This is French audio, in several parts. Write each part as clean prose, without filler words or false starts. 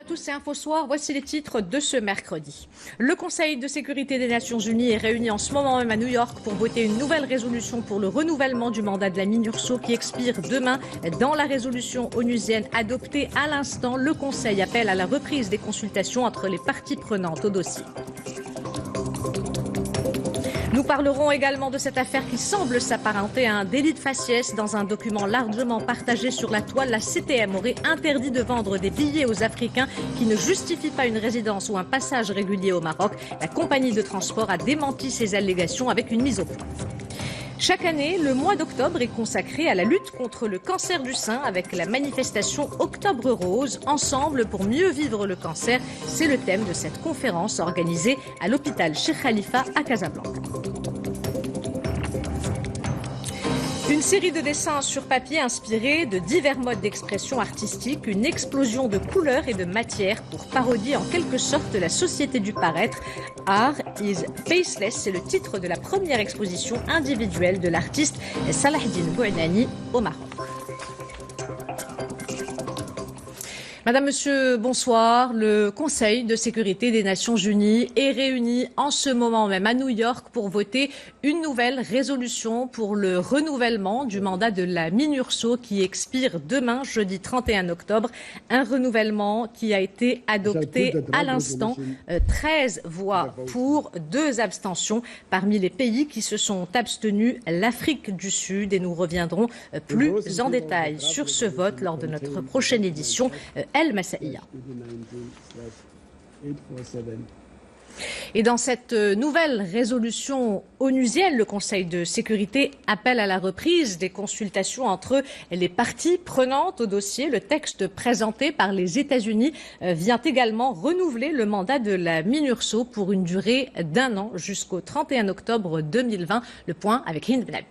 Tous c'est Info Soir, voici les titres de ce mercredi. Le Conseil de sécurité des Nations Unies est réuni en ce moment même à New York pour voter une nouvelle résolution pour le renouvellement du mandat de la MINURSO qui expire demain. Dans la résolution onusienne adoptée à l'instant, le Conseil appelle à la reprise des consultations entre les parties prenantes au dossier. Nous parlerons également de cette affaire qui semble s'apparenter à un délit de faciès. Dans un document largement partagé sur la toile, la CTM aurait interdit de vendre des billets aux Africains qui ne justifient pas une résidence ou un passage régulier au Maroc. La compagnie de transport a démenti ces allégations avec une mise au point. Chaque année, le mois d'octobre est consacré à la lutte contre le cancer du sein avec la manifestation Octobre Rose. Ensemble pour mieux vivre le cancer, c'est le thème de cette conférence organisée à l'hôpital Cheikh Khalifa à Casablanca. Une série de dessins sur papier inspirés de divers modes d'expression artistique, une explosion de couleurs et de matières pour parodier en quelque sorte la société du paraître. Art is Faceless, c'est le titre de la première exposition individuelle de l'artiste Salahdine Bouhnani au Maroc. Madame, Monsieur, bonsoir. Le Conseil de sécurité des Nations Unies est réuni en ce moment même à New York pour voter une nouvelle résolution pour le renouvellement du mandat de la MINURSO qui expire demain, jeudi 31 octobre. Un renouvellement qui a été adopté à l'instant. 13 voix pour, 2 abstentions parmi les pays qui se sont abstenus, l'Afrique du Sud. Et nous reviendrons plus en détail sur ce vote lors de notre prochaine édition. El Massaïa. Et dans cette nouvelle résolution onusienne, le Conseil de sécurité appelle à la reprise des consultations entre les parties prenantes au dossier. Le texte présenté par les États-Unis vient également renouveler le mandat de la MINURSO pour une durée d'1 an jusqu'au 31 octobre 2020. Le point avec Hind Benabi.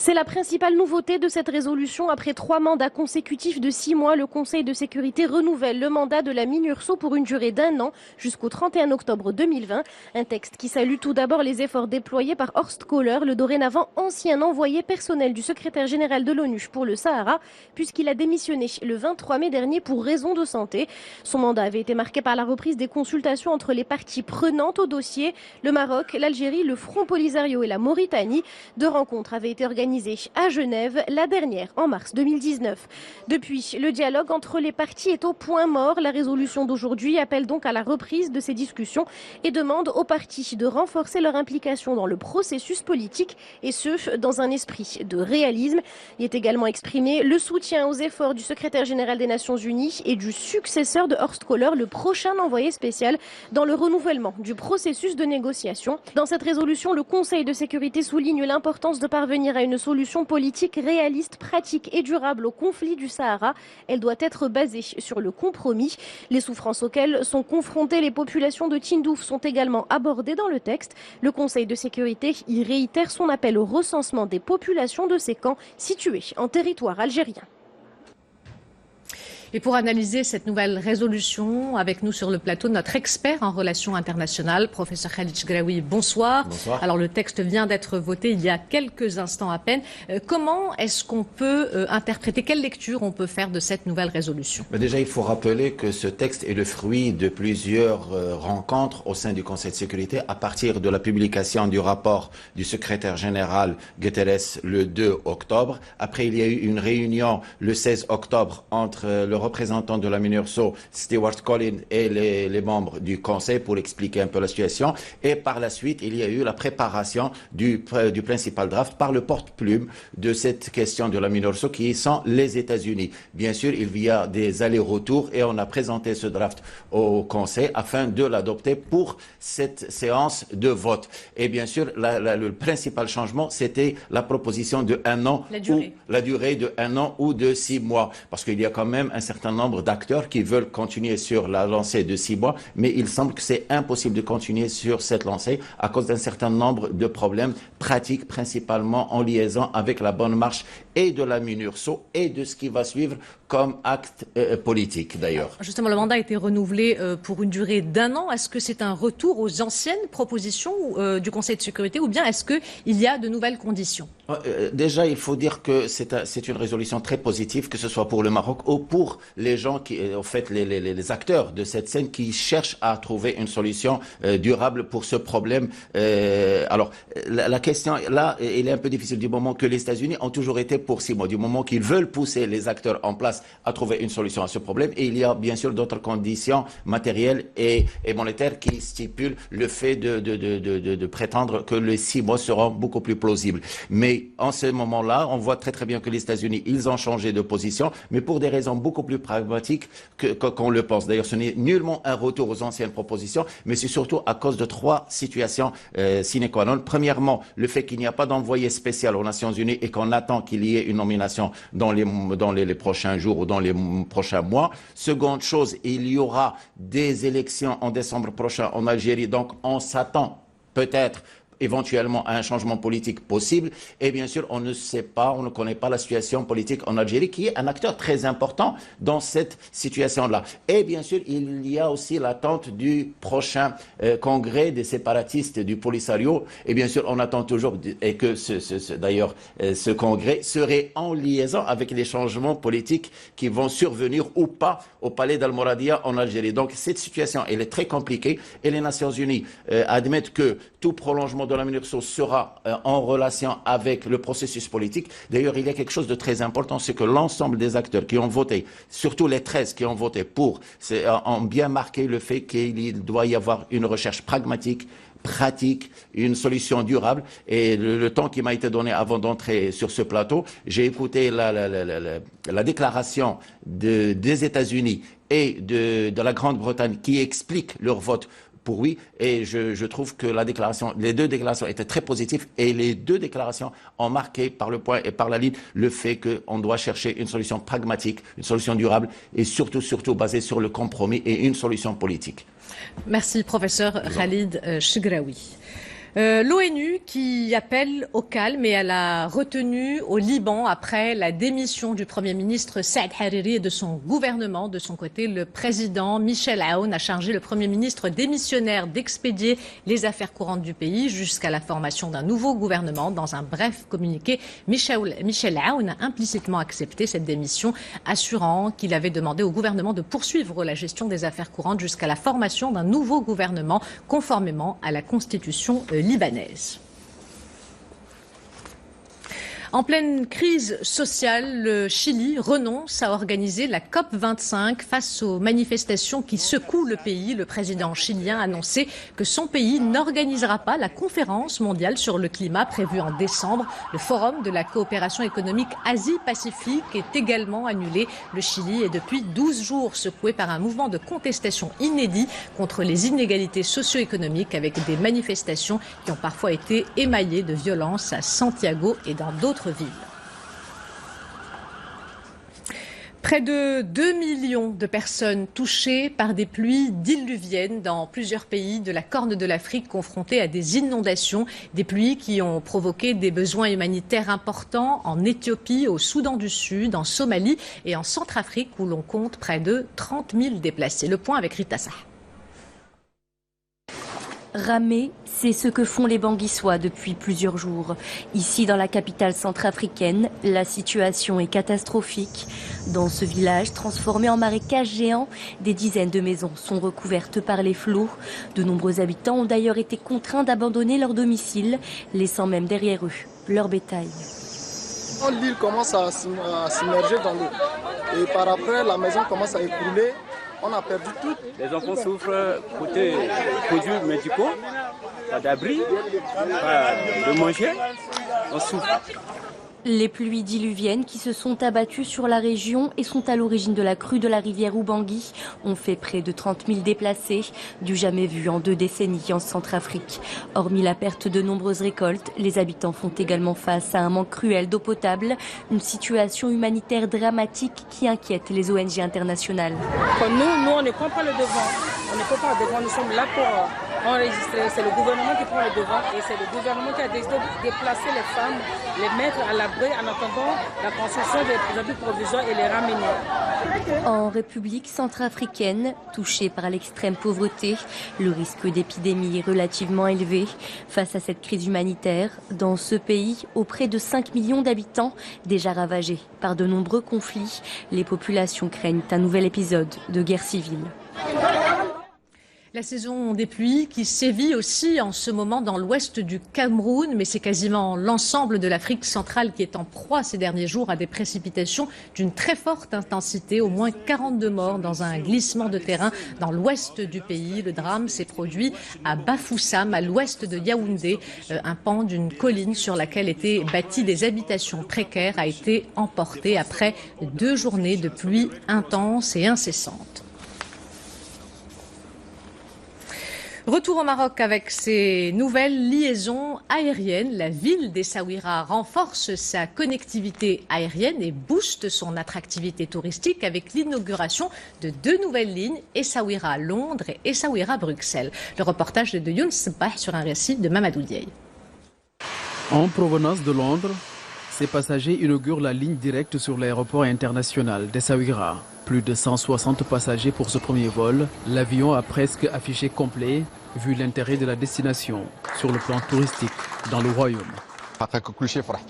C'est la principale nouveauté de cette résolution. Après 3 mandats consécutifs de 6 mois, le Conseil de sécurité renouvelle le mandat de la MINURSO pour une durée d'1 an jusqu'au 31 octobre 2020. Un texte qui salue tout d'abord les efforts déployés par Horst Köhler, le dorénavant ancien envoyé personnel du secrétaire général de l'ONU pour le Sahara, puisqu'il a démissionné le 23 mai dernier pour raison de santé. Son mandat avait été marqué par la reprise des consultations entre les parties prenantes au dossier, le Maroc, l'Algérie, le Front Polisario et la Mauritanie. 2 rencontres avaient été organisées à Genève, la dernière en mars 2019. Depuis, le dialogue entre les parties est au point mort. La résolution d'aujourd'hui appelle donc à la reprise de ces discussions et demande aux parties de renforcer leur implication dans le processus politique et ce, dans un esprit de réalisme. Il est également exprimé le soutien aux efforts du secrétaire général des Nations Unies et du successeur de Horst Köhler, le prochain envoyé spécial, dans le renouvellement du processus de négociation. Dans cette résolution, le Conseil de sécurité souligne l'importance de parvenir à une solution politique réaliste, pratique et durable au conflit du Sahara. Elle doit être basée sur le compromis. Les souffrances auxquelles sont confrontées les populations de Tindouf sont également abordées dans le texte. Le Conseil de sécurité y réitère son appel au recensement des populations de ces camps situés en territoire algérien. Et pour analyser cette nouvelle résolution, avec nous sur le plateau, notre expert en relations internationales, professeur Khalid Chgraoui, bonsoir. Bonsoir. Alors le texte vient d'être voté il y a quelques instants à peine. Comment est-ce qu'on peut interpréter, quelle lecture on peut faire de cette nouvelle résolution? Déjà, il faut rappeler que ce texte est le fruit de plusieurs rencontres au sein du Conseil de sécurité à partir de la publication du rapport du secrétaire général Guterres le 2 octobre. Après, il y a eu une réunion le 16 octobre entre le représentant de la MINURSO, Stewart Collins, et les membres du Conseil pour expliquer un peu la situation. Et par la suite, il y a eu la préparation du principal draft par le porte-plume de cette question de la MINURSO qui sont les États-Unis. Bien sûr, il y a des allers-retours et on a présenté ce draft au Conseil afin de l'adopter pour cette séance de vote. Et bien sûr, le principal changement, c'était la proposition de 1 an, la durée de 1 an ou de 6 mois. Parce qu'il y a quand même un certain nombre d'acteurs qui veulent continuer sur la lancée de 6 mois, mais il semble que c'est impossible de continuer sur cette lancée à cause d'un certain nombre de problèmes pratiques, principalement en liaison avec la bonne marche et de la MINURSO et de ce qui va suivre comme acte politique d'ailleurs. Justement, le mandat a été renouvelé pour une durée d'1 an. Est-ce que c'est un retour aux anciennes propositions du Conseil de sécurité ou bien est-ce qu'il y a de nouvelles conditions? Déjà, il faut dire que c'est une résolution très positive, que ce soit pour le Maroc ou pour les gens en fait, les acteurs de cette scène qui cherchent à trouver une solution durable pour ce problème. Alors, la question là, elle est un peu difficile du moment que les États-Unis ont toujours été pour 6 mois, du moment qu'ils veulent pousser les acteurs en place à trouver une solution à ce problème. Et il y a bien sûr d'autres conditions matérielles et monétaires qui stipulent le fait de prétendre que les 6 mois seront beaucoup plus plausibles. Mais en ce moment-là, on voit très bien que les États-Unis, ils ont changé de position, mais pour des raisons beaucoup plus pragmatiques qu'on le pense. D'ailleurs, ce n'est nullement un retour aux anciennes propositions, mais c'est surtout à cause de 3 situations sine qua non. Premièrement, le fait qu'il n'y a pas d'envoyé spécial aux Nations Unies et qu'on attend qu'il y ait une nomination dans les prochains jours ou dans les prochains mois. Seconde chose, il y aura des élections en décembre prochain en Algérie, donc on s'attend peut-être éventuellement à un changement politique possible. Et bien sûr, on ne sait pas, on ne connaît pas la situation politique en Algérie, qui est un acteur très important dans cette situation-là. Et bien sûr, il y a aussi l'attente du prochain congrès des séparatistes du Polisario. Et bien sûr, on attend toujours, et que d'ailleurs, ce congrès serait en liaison avec les changements politiques qui vont survenir ou pas au palais d'Al-Mouradia en Algérie. Donc, cette situation, elle est très compliquée. Et les Nations Unies admettent que tout prolongement de la MINURSO sera en relation avec le processus politique. D'ailleurs, il y a quelque chose de très important, c'est que l'ensemble des acteurs qui ont voté, surtout les 13 qui ont voté pour, ont bien marqué le fait qu'il doit y avoir une recherche pragmatique, pratique, une solution durable. Et le temps qui m'a été donné avant d'entrer sur ce plateau, j'ai écouté la déclaration des États-Unis et de la Grande-Bretagne qui explique leur vote pour oui, et je trouve que les 2 déclarations étaient très positives et les 2 déclarations ont marqué par le point et par la ligne le fait qu'on doit chercher une solution pragmatique, une solution durable et surtout basée sur le compromis et une solution politique. Merci, professeur Khalid Chegraoui. L'ONU qui appelle au calme et à la retenue au Liban après la démission du Premier ministre Saad Hariri et de son gouvernement. De son côté, le président Michel Aoun a chargé le Premier ministre démissionnaire d'expédier les affaires courantes du pays jusqu'à la formation d'un nouveau gouvernement. Dans un bref communiqué, Michel Aoun a implicitement accepté cette démission, assurant qu'il avait demandé au gouvernement de poursuivre la gestion des affaires courantes jusqu'à la formation d'un nouveau gouvernement conformément à la Constitution libanaise. En pleine crise sociale, le Chili renonce à organiser la COP25 face aux manifestations qui secouent le pays. Le président chilien a annoncé que son pays n'organisera pas la conférence mondiale sur le climat prévue en décembre. Le forum de la coopération économique Asie-Pacifique est également annulé. Le Chili est depuis 12 jours secoué par un mouvement de contestation inédit contre les inégalités socio-économiques avec des manifestations qui ont parfois été émaillées de violences à Santiago et dans d'autres villes. Près de 2 millions de personnes touchées par des pluies diluviennes dans plusieurs pays de la Corne de l'Afrique confrontés à des inondations. Des pluies qui ont provoqué des besoins humanitaires importants en Éthiopie, au Soudan du Sud, en Somalie et en Centrafrique où l'on compte près de 30 000 déplacés. Le point avec Rita Sah. Ramer, c'est ce que font les Banguissois depuis plusieurs jours. Ici, dans la capitale centrafricaine, la situation est catastrophique. Dans ce village, transformé en marécage géant, des dizaines de maisons sont recouvertes par les flots. De nombreux habitants ont d'ailleurs été contraints d'abandonner leur domicile, laissant même derrière eux leur bétail. L'île commence à s'immerger dans l'eau. Et par après, la maison commence à écrouler. On a perdu tout. Les enfants souffrent côté produits médicaux, pas d'abri, pas de manger. On souffre. Les pluies diluviennes qui se sont abattues sur la région et sont à l'origine de la crue de la rivière Ubangui ont fait près de 30 000 déplacés, du jamais vu en 2 décennies en Centrafrique. Hormis la perte de nombreuses récoltes, les habitants font également face à un manque cruel d'eau potable, une situation humanitaire dramatique qui inquiète les ONG internationales. Nous, on ne prend pas le devant. On ne prend pas le devant. Nous sommes là pour enregistré. C'est le gouvernement qui prend le devant et c'est le gouvernement qui a décidé de déplacer les femmes, les mettre à l'abri en attendant la construction des abris provisoires et les ramener. En République centrafricaine, touchée par l'extrême pauvreté, le risque d'épidémie est relativement élevé. Face à cette crise humanitaire, dans ce pays, auprès de 5 millions d'habitants, déjà ravagés par de nombreux conflits, les populations craignent un nouvel épisode de guerre civile. La saison des pluies qui sévit aussi en ce moment dans l'ouest du Cameroun, mais c'est quasiment l'ensemble de l'Afrique centrale qui est en proie ces derniers jours à des précipitations d'une très forte intensité, au moins 42 morts dans un glissement de terrain dans l'ouest du pays. Le drame s'est produit à Bafoussam, à l'ouest de Yaoundé. Un pan d'une colline sur laquelle étaient bâties des habitations précaires a été emporté après 2 journées de pluie intenses et incessantes. Retour au Maroc avec ces nouvelles liaisons aériennes. La ville d'Essaouira renforce sa connectivité aérienne et booste son attractivité touristique avec l'inauguration de 2 nouvelles lignes, Essaouira-Londres et Essaouira-Bruxelles. Le reportage est de Younes Bah sur un récit de Mamadou Diaye. En provenance de Londres, ces passagers inaugurent la ligne directe sur l'aéroport international d'Essaouira. Plus de 160 passagers pour ce premier vol. L'avion a presque affiché complet, vu l'intérêt de la destination sur le plan touristique dans le royaume.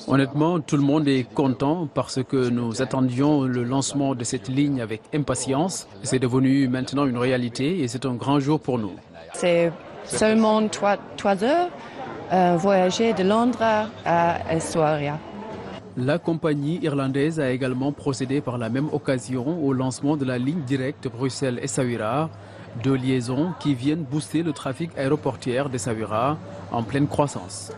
Honnêtement, tout le monde est content parce que nous attendions le lancement de cette ligne avec impatience. C'est devenu maintenant une réalité et c'est un grand jour pour nous. C'est seulement 3 heures voyager de Londres à Essaouira. La compagnie irlandaise a également procédé par la même occasion au lancement de la ligne directe Bruxelles-Essaouira, 2 liaisons qui viennent booster le trafic aéroportuaire d'Essaouira en pleine croissance.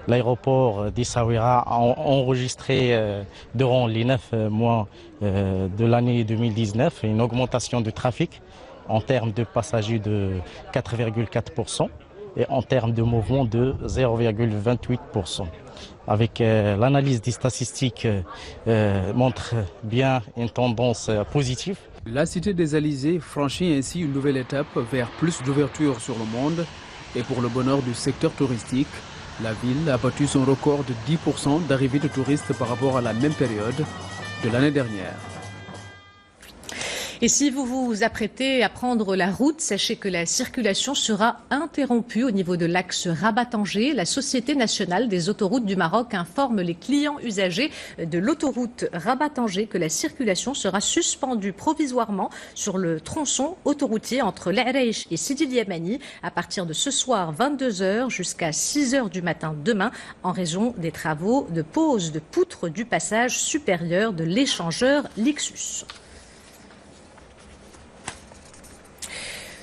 L'aéroport d'Essaouira a enregistré durant les 9 mois de l'année 2019 une augmentation du trafic en termes de passagers de 4,4% et en termes de mouvement de 0,28%. Avec l'analyse des statistiques montre bien une tendance positive. La cité des Alizés franchit ainsi une nouvelle étape vers plus d'ouverture sur le monde et pour le bonheur du secteur touristique, la ville a battu son record de 10% d'arrivée de touristes par rapport à la même période de l'année dernière. Et si vous vous apprêtez à prendre la route, sachez que la circulation sera interrompue au niveau de l'axe Rabat-Tanger. La Société nationale des autoroutes du Maroc informe les clients usagers de l'autoroute Rabat-Tanger que la circulation sera suspendue provisoirement sur le tronçon autoroutier entre l'Areich et Sidi Yamani à partir de ce soir 22h jusqu'à 6h du matin demain en raison des travaux de pose de poutres du passage supérieur de l'échangeur Lixus.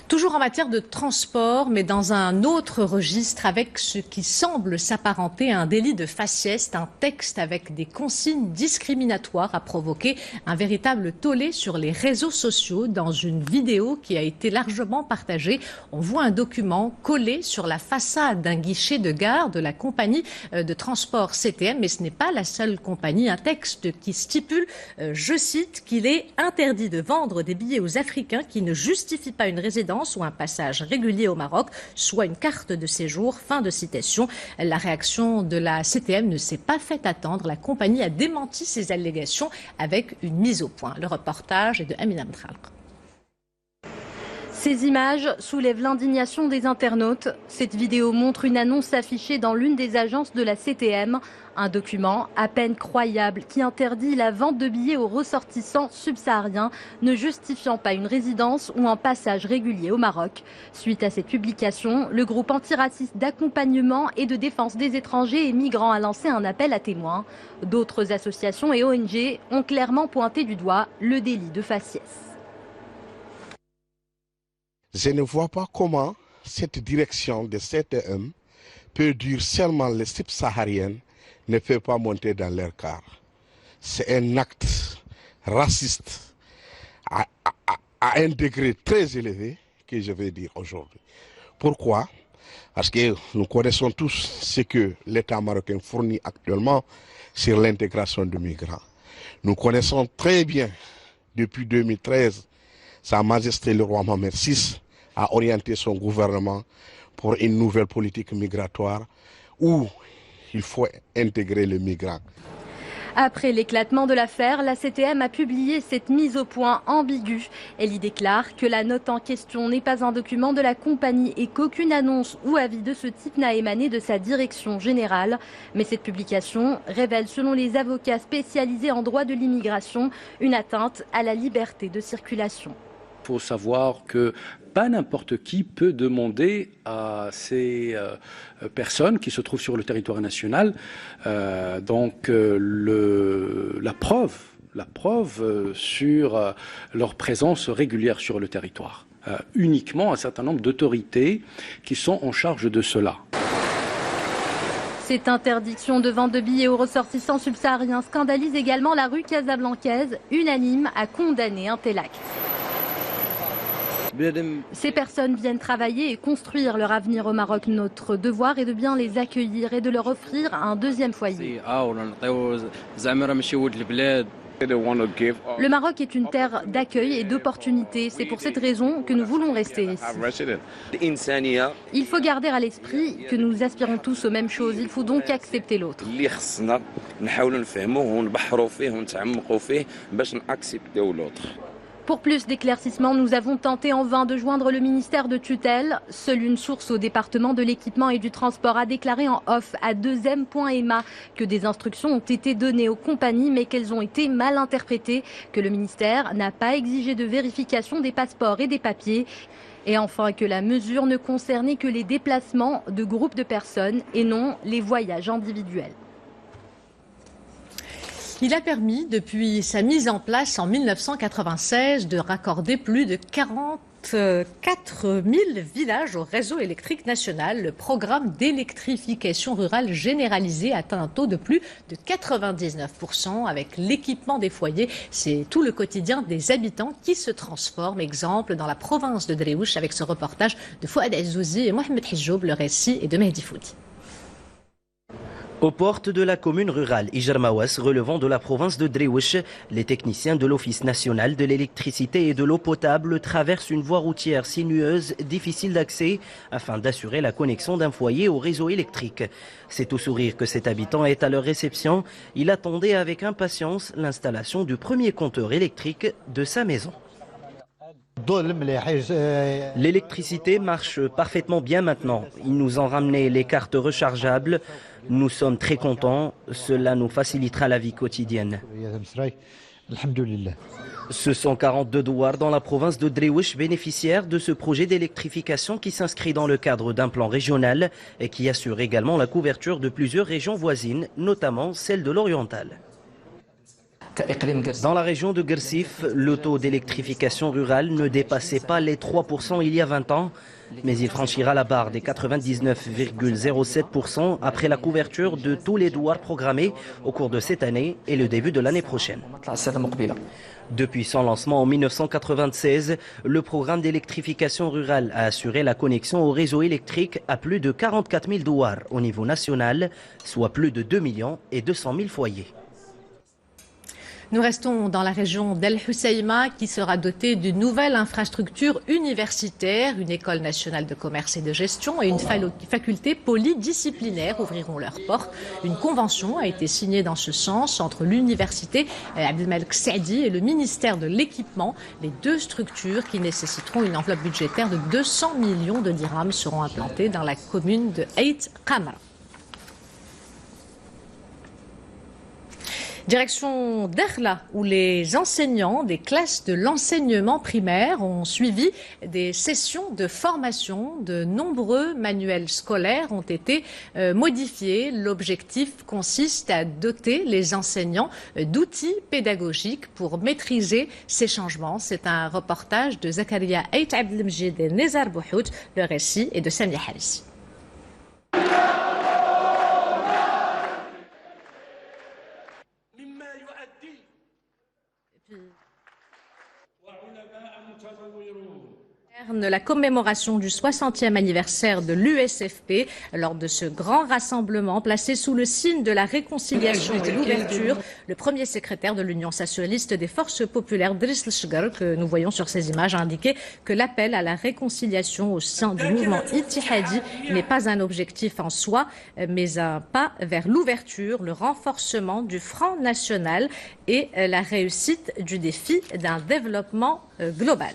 Toujours en matière de transport, mais dans un autre registre avec ce qui semble s'apparenter à un délit de faciès, un texte avec des consignes discriminatoires a provoqué un véritable tollé sur les réseaux sociaux. Dans une vidéo qui a été largement partagée, on voit un document collé sur la façade d'un guichet de gare de la compagnie de transport CTM, mais ce n'est pas la seule compagnie. Un texte qui stipule, je cite, qu'il est interdit de vendre des billets aux Africains qui ne justifient pas une résidence ou un passage régulier au Maroc, soit une carte de séjour. Fin de citation. La réaction de la CTM ne s'est pas fait attendre. La compagnie a démenti ces allégations avec une mise au point. Le reportage est de Amina Mthalq. Ces images soulèvent l'indignation des internautes. Cette vidéo montre une annonce affichée dans l'une des agences de la CTM. Un document à peine croyable qui interdit la vente de billets aux ressortissants subsahariens ne justifiant pas une résidence ou un passage régulier au Maroc. Suite à cette publication, le groupe antiraciste d'accompagnement et de défense des étrangers et migrants a lancé un appel à témoins. D'autres associations et ONG ont clairement pointé du doigt le délit de faciès. Je ne vois pas comment cette direction de CTM peut dire seulement les subsahariennes ne peuvent pas monter dans leur car. C'est un acte raciste à un degré très élevé que je vais dire aujourd'hui. Pourquoi? Parce que nous connaissons tous ce que l'État marocain fournit actuellement sur l'intégration de migrants. Nous connaissons très bien, depuis 2013, Sa Majesté le roi Mohamed VI à orienter son gouvernement pour une nouvelle politique migratoire où il faut intégrer les migrants. Après l'éclatement de l'affaire, la CTM a publié cette mise au point ambiguë. Elle y déclare que la note en question n'est pas un document de la compagnie et qu'aucune annonce ou avis de ce type n'a émané de sa direction générale. Mais cette publication révèle, selon les avocats spécialisés en droit de l'immigration, une atteinte à la liberté de circulation. Il faut savoir que pas n'importe qui peut demander à ces personnes qui se trouvent sur le territoire national la preuve sur leur présence régulière sur le territoire. Uniquement un certain nombre d'autorités qui sont en charge de cela. Cette interdiction de vente de billets aux ressortissants subsahariens scandalise également la rue casablancaise, unanime à condamner un tel acte. Ces personnes viennent travailler et construire leur avenir au Maroc. Notre devoir est de bien les accueillir et de leur offrir un deuxième foyer. Le Maroc est une terre d'accueil et d'opportunités. C'est pour cette raison que nous voulons rester ici. Il faut garder à l'esprit que nous aspirons tous aux mêmes choses. Il faut donc accepter l'autre. Pour plus d'éclaircissements, nous avons tenté en vain de joindre le ministère de tutelle. Seule une source au département de l'équipement et du transport a déclaré en off à 2M.ma que des instructions ont été données aux compagnies mais qu'elles ont été mal interprétées, que le ministère n'a pas exigé de vérification des passeports et des papiers. Et enfin que la mesure ne concernait que les déplacements de groupes de personnes et non les voyages individuels. Il a permis, depuis sa mise en place en 1996, de raccorder plus de 44 000 villages au réseau électrique national. Le programme d'électrification rurale généralisée atteint un taux de plus de 99%. Avec l'équipement des foyers, c'est tout le quotidien des habitants qui se transforme. Exemple dans la province de Dréouch avec ce reportage de Fouad Azzouzi et Mohamed Hijoub. Le récit est de Mehdi Foudi. Aux portes de la commune rurale Ijarmawas, relevant de la province de Dréouch, les techniciens de l'Office national de l'électricité et de l'eau potable traversent une voie routière sinueuse, difficile d'accès, afin d'assurer la connexion d'un foyer au réseau électrique. C'est au sourire que cet habitant est à leur réception. Il attendait avec impatience l'installation du premier compteur électrique de sa maison. L'électricité marche parfaitement bien maintenant. Ils nous ont ramené les cartes rechargeables. Nous sommes très contents. Cela nous facilitera la vie quotidienne. Ce sont 42 douars dans la province de Dréouch bénéficiaires de ce projet d'électrification qui s'inscrit dans le cadre d'un plan régional et qui assure également la couverture de plusieurs régions voisines, notamment celle de l'Oriental. Dans la région de Gersif, le taux d'électrification rurale ne dépassait pas les 3% il y a 20 ans, mais il franchira la barre des 99,07% après la couverture de tous les douars programmés au cours de cette année et le début de l'année prochaine. Depuis son lancement en 1996, le programme d'électrification rurale a assuré la connexion au réseau électrique à plus de 44 000 douars au niveau national, soit plus de 2 200 000 foyers. Nous restons dans la région d'El Hoceïma qui sera dotée d'une nouvelle infrastructure universitaire. Une école nationale de commerce et de gestion et une faculté polydisciplinaire ouvriront leurs portes. Une convention a été signée dans ce sens entre l'université Abdelmalek Saadi et le ministère de l'équipement. Les deux structures qui nécessiteront une enveloppe budgétaire de 200 millions de dirhams seront implantées dans la commune de Eit Qamra. Direction d'Erla, où les enseignants des classes de l'enseignement primaire ont suivi des sessions de formation. De nombreux manuels scolaires ont été modifiés. L'objectif consiste à doter les enseignants d'outils pédagogiques pour maîtriser ces changements. C'est un reportage de Zakaria Eit Abdelmjid et Nezar Bouhout. Le récit est de Samia Harissi. La commémoration du 60e anniversaire de l'USFP. Lors de ce grand rassemblement placé sous le signe de la réconciliation et l'ouverture, le premier secrétaire de l'Union socialiste des forces populaires, Driss El-Shgar, que nous voyons sur ces images, a indiqué que l'appel à la réconciliation au sein du mouvement Ittihadi n'est pas un objectif en soi, mais un pas vers l'ouverture, le renforcement du Front national et la réussite du défi d'un développement global.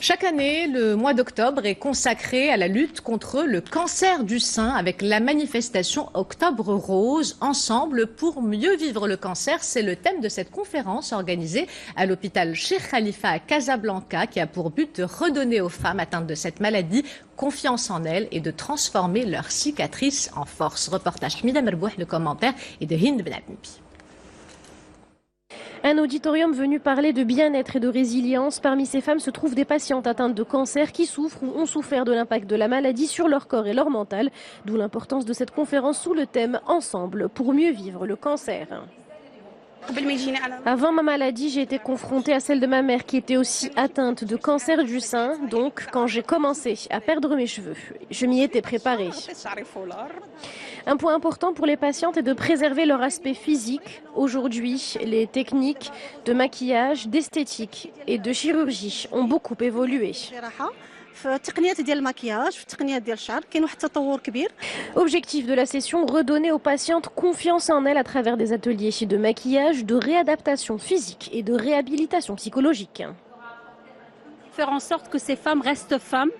Chaque année, le mois d'octobre est consacré à la lutte contre le cancer du sein avec la manifestation Octobre Rose. Ensemble pour mieux vivre le cancer, c'est le thème de cette conférence organisée à l'hôpital Cheikh Khalifa à Casablanca qui a pour but de redonner aux femmes atteintes de cette maladie confiance en elles et de transformer leurs cicatrices en force. Reportage Mida Merbouh, le commentaire est de Hind Ben Abnibi. Un auditorium venu parler de bien-être et de résilience. Parmi ces femmes se trouvent des patientes atteintes de cancer qui souffrent ou ont souffert de l'impact de la maladie sur leur corps et leur mental. D'où l'importance de cette conférence sous le thème « Ensemble pour mieux vivre le cancer ». Avant ma maladie, j'ai été confrontée à celle de ma mère qui était aussi atteinte de cancer du sein. Donc, quand j'ai commencé à perdre mes cheveux, je m'y étais préparée. Un point important pour les patientes est de préserver leur aspect physique. Aujourd'hui, les techniques de maquillage, d'esthétique et de chirurgie ont beaucoup évolué. Objectif de la session, redonner aux patientes confiance en elles à travers des ateliers de maquillage, de réadaptation physique et de réhabilitation psychologique. Faire en sorte que ces femmes restent femmes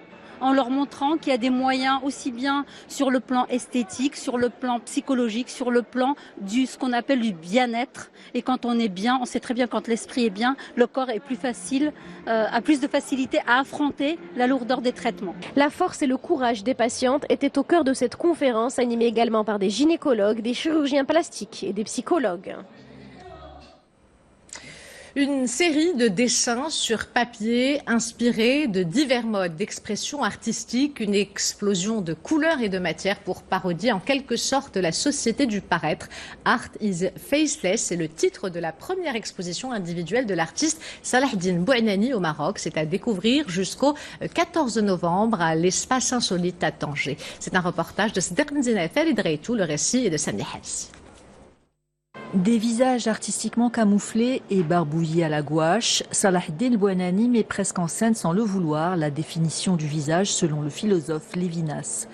en leur montrant qu'il y a des moyens aussi bien sur le plan esthétique, sur le plan psychologique, sur le plan ce qu'on appelle du bien-être. Et quand on est bien, on sait très bien quand l'esprit est bien, le corps est plus facile, a plus de facilité à affronter la lourdeur des traitements. La force et le courage des patientes étaient au cœur de cette conférence, animée également par des gynécologues, des chirurgiens plastiques et des psychologues. Une série de dessins sur papier inspirés de divers modes d'expression artistique, une explosion de couleurs et de matières pour parodier en quelque sorte la société du paraître. Art is Faceless, c'est le titre de la première exposition individuelle de l'artiste Salahdine Bouanani au Maroc. C'est à découvrir jusqu'au 14 novembre à l'espace insolite à Tanger. C'est un reportage de Sderk Nzina Farid Reitou, le récit est de Sami Hassi. Des visages artistiquement camouflés et barbouillés à la gouache, Salahdine Bouanani met presque en scène sans le vouloir la définition du visage selon le philosophe Lévinas.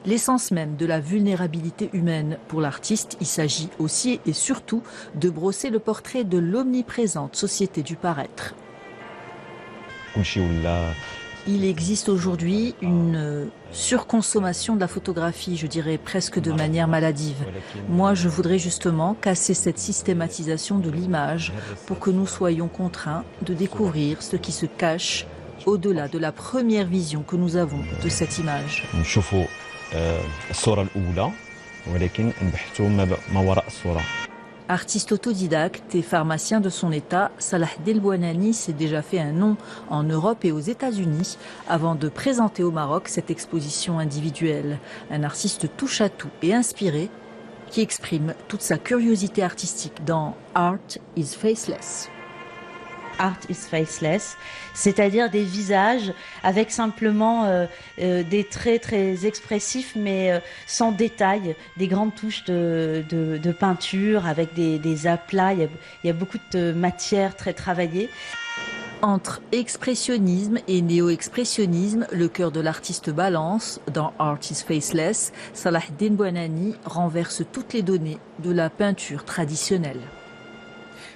L'essence même de la vulnérabilité humaine. Pour l'artiste, il s'agit aussi et surtout de brosser le portrait de l'omniprésente société du paraître. Il existe aujourd'hui une surconsommation de la photographie, je dirais presque de manière maladive. Moi, je voudrais justement casser cette systématisation de l'image pour que nous soyons contraints de découvrir ce qui se cache au-delà de la première vision que nous avons de cette image. Artiste autodidacte et pharmacien de son état, Salahdine Bouanani s'est déjà fait un nom en Europe et aux États-Unis avant de présenter au Maroc cette exposition individuelle. Un artiste touche à tout et inspiré qui exprime toute sa curiosité artistique dans Art is Faceless. Art is Faceless, c'est-à-dire des visages avec simplement des traits très expressifs mais sans détail, des grandes touches de peinture avec des aplats, il y a beaucoup de matière très travaillée. Entre expressionnisme et néo-expressionnisme, le cœur de l'artiste balance. Dans Art is Faceless, Salahdine Bouanani renverse toutes les données de la peinture traditionnelle.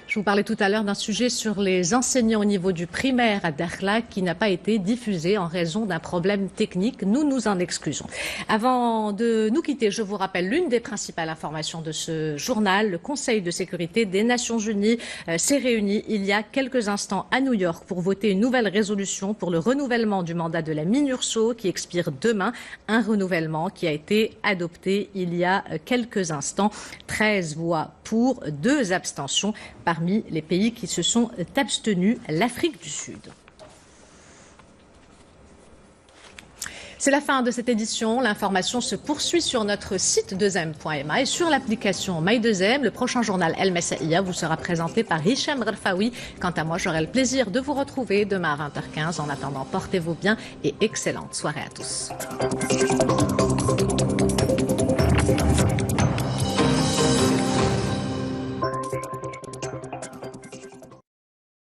Je vous parlais tout à l'heure d'un sujet sur les enseignants au niveau du primaire à Dakhla qui n'a pas été diffusé en raison d'un problème technique. Nous nous en excusons. Avant de nous quitter, je vous rappelle l'une des principales informations de ce journal. Le Conseil de sécurité des Nations Unies s'est réuni il y a quelques instants à New York pour voter une nouvelle résolution pour le renouvellement du mandat de la MINURSO qui expire demain. Un renouvellement qui a été adopté il y a quelques instants. 13 voix pour, 2 abstentions parmi les pays qui se sont abstenus, l'Afrique du Sud. C'est la fin de cette édition. L'information se poursuit sur notre site 2m.ma et sur l'application My2M. Le prochain journal El Messaïa vous sera présenté par Hicham Rfaoui. Quant à moi, j'aurai le plaisir de vous retrouver demain à 20h15. En attendant, portez-vous bien et excellente soirée à tous.